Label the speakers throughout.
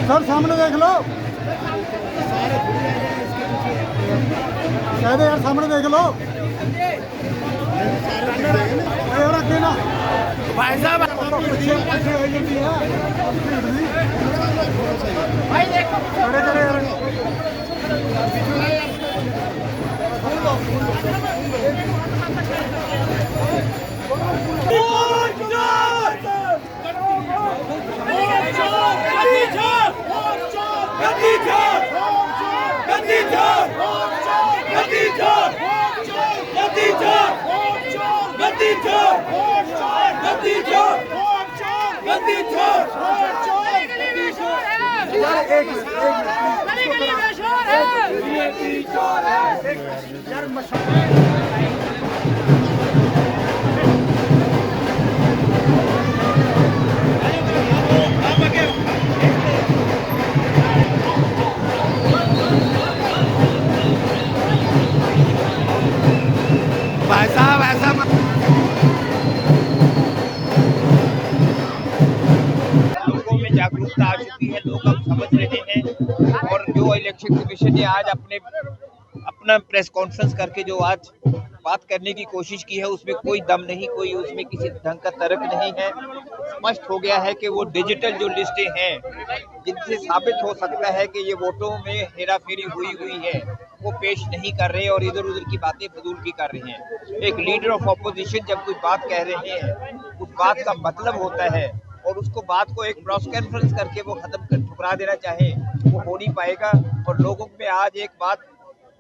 Speaker 1: Sir सामने देख लो, कह दे यार सामने देख लो यार, अकेला भाई साहब भाई देखो खड़े खड़े यार। भाई साहब ऐसा लोगों में जागरूकता आ चुकी है, लोग अब समझ रहे हैं। और जो इलेक्शन कमीशन ने आज अपना प्रेस कॉन्फ्रेंस करके जो आज बात करने की कोशिश की है, उसमें कोई दम नहीं, कोई उसमें किसी ढंग का तर्क नहीं है। स्पष्ट हो गया है कि वो डिजिटल जो लिस्टें हैं जिनसे साबित हो सकता है कि ये वोटों में हेराफेरी हुई है, वो पेश नहीं कर रहे और इधर उधर की बातें फजूल की कर रहे हैं। एक लीडर ऑफ ऑपोजिशन जब कुछ बात कह रहे हैं, उस बात का मतलब होता है, और उसको बात को एक प्रेस कॉन्फ्रेंस करके वो खत्म कर ठुकरा देना चाहे, वो हो नहीं पाएगा। और लोगों में आज एक बात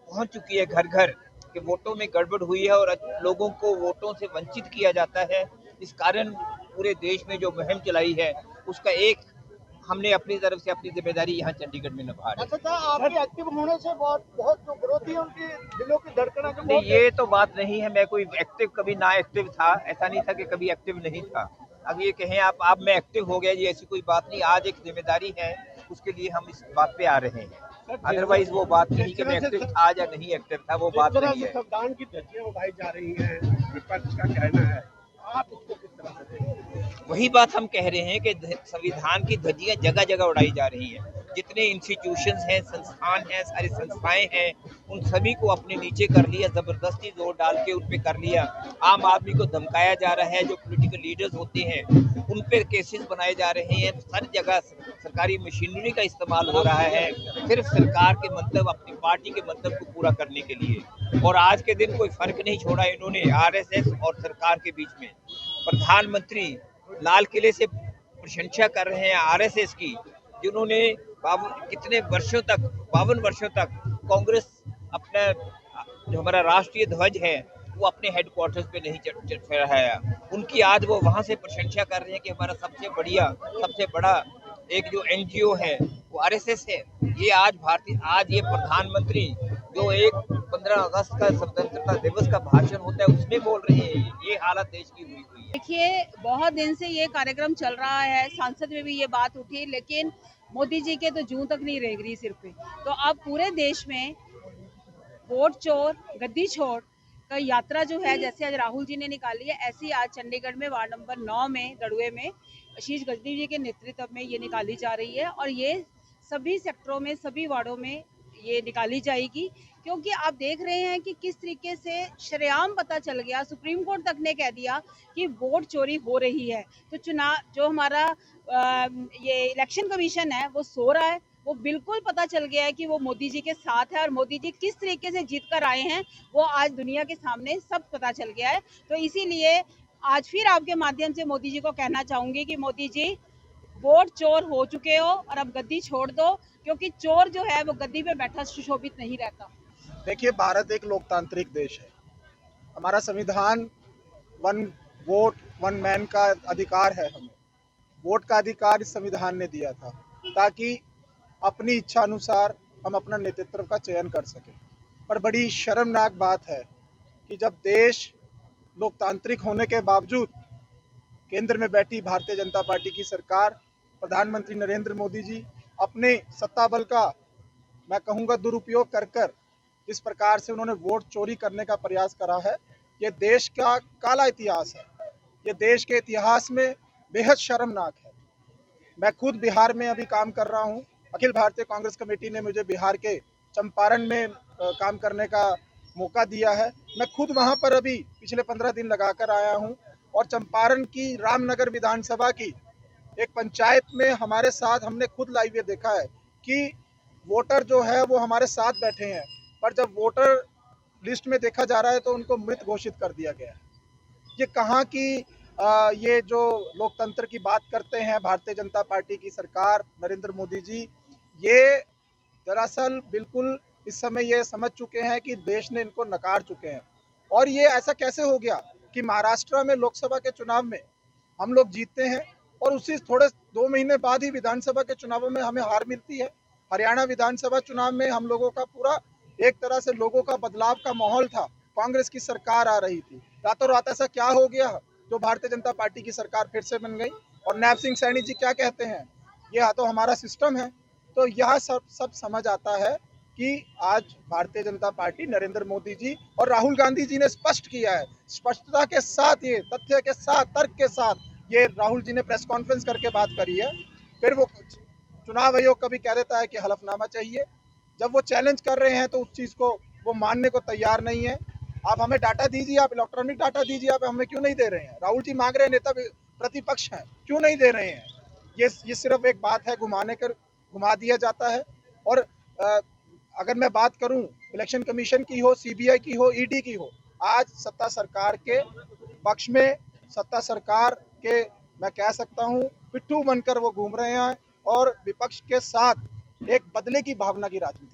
Speaker 1: पहुंच चुकी है घर घर कि वोटों में गड़बड़ हुई है और लोगों को वोटों से वंचित किया जाता है। इस कारण पूरे देश में जो मुहिम चलाई है, उसका एक हमने अपनी तरफ से अपनी जिम्मेदारी यहाँ चंडीगढ़ में निभा रहे हैं।
Speaker 2: अच्छा, आपके एक्टिव होने से बहुत जो विरोधी है उनकी दिलों की धड़कन
Speaker 1: नहीं, ये तो बात नहीं है। मैं कोई एक्टिव कभी ना एक्टिव था, ऐसा नहीं था कि कभी एक्टिव नहीं था। अब ये कहें आप मैं एक्टिव हो गया जी, ऐसी कोई बात नहीं। आज एक जिम्मेदारी है, उसके लिए हम इस बात पे आ रहे हैं। अदरवाइज वो बात नहीं कि मैं एक्टिव था या नहीं एक्टिव था, वो बात नहीं है।
Speaker 2: संविधान की धज्जियां उड़ाई जा रही हैं, विपक्ष का कहना है, आप इसको किस तरह से देखते हैं?
Speaker 1: वही बात हम कह रहे हैं कि संविधान की धज्जियां जगह जगह उड़ाई जा रही हैं। जितने इंस्टीट्यूशंस हैं, संस्थान हैं, सारी संस्थाएं हैं, उन सभी को अपने नीचे कर लिया, जबरदस्ती जोर डाल के उन पे कर लिया। आम आदमी को धमकाया जा रहा है। जो पॉलिटिकल लीडर्स होते हैं उन पे केसेस बनाए जा रहे हैं। हर जगह सरकारी मशीनरी का इस्तेमाल हो रहा है, सिर्फ सरकार के मतलब, अपनी पार्टी के मतलब को पूरा करने के लिए। और आज के दिन कोई फर्क नहीं छोड़ा इन्होंने आरएसएस और सरकार के बीच में। प्रधानमंत्री लाल किले से प्रशंसा कर रहे हैं आरएसएस की, जिन्होंने कितने वर्षों तक, 52 वर्षों तक कांग्रेस अपना जो हमारा राष्ट्रीय ध्वज है वो अपने हेडक्वार्टर्स पे नहीं फहराया। उनकी आज वो वहां से प्रशंसा कर रहे हैं कि हमारा सबसे बड़ा एक जो एनजीओ है वो आरएसएस है। ये आज ये प्रधानमंत्री जो एक 15 अगस्त का स्वतंत्रता दिवस का भाषण होता है उसमें बोल रहे हैं, ये हालत देश की हुई है।
Speaker 3: देखिए, बहुत दिन से ये कार्यक्रम चल रहा है, संसद में भी ये बात उठी, लेकिन मोदी जी के तो जूं तक नहीं रेंग रही सिर पे। तो अब पूरे देश में वोट चोर गद्दी छोड़ का यात्रा जो है, जैसे आज राहुल जी ने निकाली है, ऐसी आज चंडीगढ़ में वार्ड नंबर 9 में दड़ुए में आशीष गजनी जी के नेतृत्व में ये निकाली जा रही है। और ये सभी सेक्टरों में, सभी वार्डों में ये निकाली जाएगी, क्योंकि आप देख रहे हैं कि किस तरीके से शरेआम पता चल गया, सुप्रीम कोर्ट तक ने कह दिया कि वोट चोरी हो रही है। तो चुनाव जो हमारा ये इलेक्शन कमीशन है वो सो रहा है, वो बिल्कुल पता चल गया है कि वो मोदी जी के साथ है, और मोदी जी किस तरीके से जीत कर आए हैं वो आज दुनिया के सामने सब पता चल गया है। तो इसीलिए आज फिर आपके माध्यम से मोदी जी को कहना चाहूंगी कि मोदी जी, वोट चोर हो चुके हो और अब गद्दी छोड़ दो, क्योंकि चोर जो है वो गद्दी पे बैठा सुशोभित नहीं रहता।
Speaker 4: देखिए, भारत एक लोकतांत्रिक देश है। हमारा संविधान वन वोट वन मैन का अधिकार है। हमें वोट का अधिकार इस संविधान ने दिया था ताकि अपनी इच्छा अनुसार हम अपना नेतृत्व का चयन कर सकें। पर बड़ी शर्मनाक बात है कि जब देश लोकतांत्रिक होने के बावजूद केंद्र में बैठी भारतीय जनता पार्टी की सरकार, प्रधानमंत्री नरेंद्र मोदी जी अपने सत्ता बल का, मैं कहूँगा, दुरुपयोग कर जिस प्रकार से उन्होंने वोट चोरी करने का प्रयास करा है, ये देश का काला इतिहास है। ये देश के इतिहास में बेहद शर्मनाक है। मैं खुद बिहार में अभी काम कर रहा हूँ। अखिल भारतीय कांग्रेस कमेटी ने मुझे बिहार के चंपारण में काम करने का मौका दिया है। मैं खुद वहाँ पर अभी पिछले 15 दिन लगाकर आया हूँ और चंपारण की रामनगर विधानसभा की एक पंचायत में हमारे साथ हमने खुद लाइव ये देखा है कि वोटर जो है वो हमारे साथ बैठे हैं, पर जब वोटर लिस्ट में देखा जा रहा है तो उनको मृत घोषित कर दिया गया है। ये कहाँ की ये जो लोकतंत्र की बात करते हैं भारतीय जनता पार्टी की सरकार, नरेंद्र मोदी जी, ये दरअसल बिल्कुल इस समय ये समझ चुके हैं कि देश ने इनको नकार चुके हैं। और ये ऐसा कैसे हो गया कि महाराष्ट्र में लोकसभा के चुनाव में हम लोग जीतते हैं और उसी थोड़े 2 महीने बाद ही विधानसभा के चुनावों में हमें हार मिलती है। हरियाणा विधानसभा चुनाव में हम लोगों का पूरा एक तरह से लोगों का बदलाव का माहौल था, कांग्रेस की सरकार आ रही थी। रातों रात ऐसा क्या हो गया जो भारतीय जनता पार्टी की सरकार फिर से बन गई? और नैब सिंह सैनी जी क्या कहते हैं, ये तो हमारा सिस्टम है। तो यह सब समझ आता है कि आज भारतीय जनता पार्टी, नरेंद्र मोदी जी और राहुल गांधी जी ने स्पष्ट किया है, स्पष्टता के साथ, ये तथ्य के साथ, तर्क के साथ ये राहुल जी ने प्रेस कॉन्फ्रेंस करके बात करी है। फिर वो चुनाव आयोग कभी कह देता है कि हलफनामा चाहिए। जब वो चैलेंज कर रहे हैं तो उस चीज़ को वो मानने को तैयार नहीं है। आप हमें डाटा दीजिए, आप इलेक्ट्रॉनिक डाटा दीजिए, आप हमें क्यों नहीं दे रहे हैं? राहुल जी मांग रहे हैं, नेता प्रतिपक्ष हैं, क्यों नहीं दे रहे हैं? ये सिर्फ एक बात है, घुमा दिया जाता है। और अगर मैं बात करूं इलेक्शन कमीशन की हो, सीबीआई की हो, ईडी की हो, आज सत्ता सरकार के पक्ष में, सत्ता सरकार के, मैं कह सकता हूं, पिट्ठू बनकर वो घूम रहे हैं और विपक्ष के साथ एक बदले की भावना की राजनीति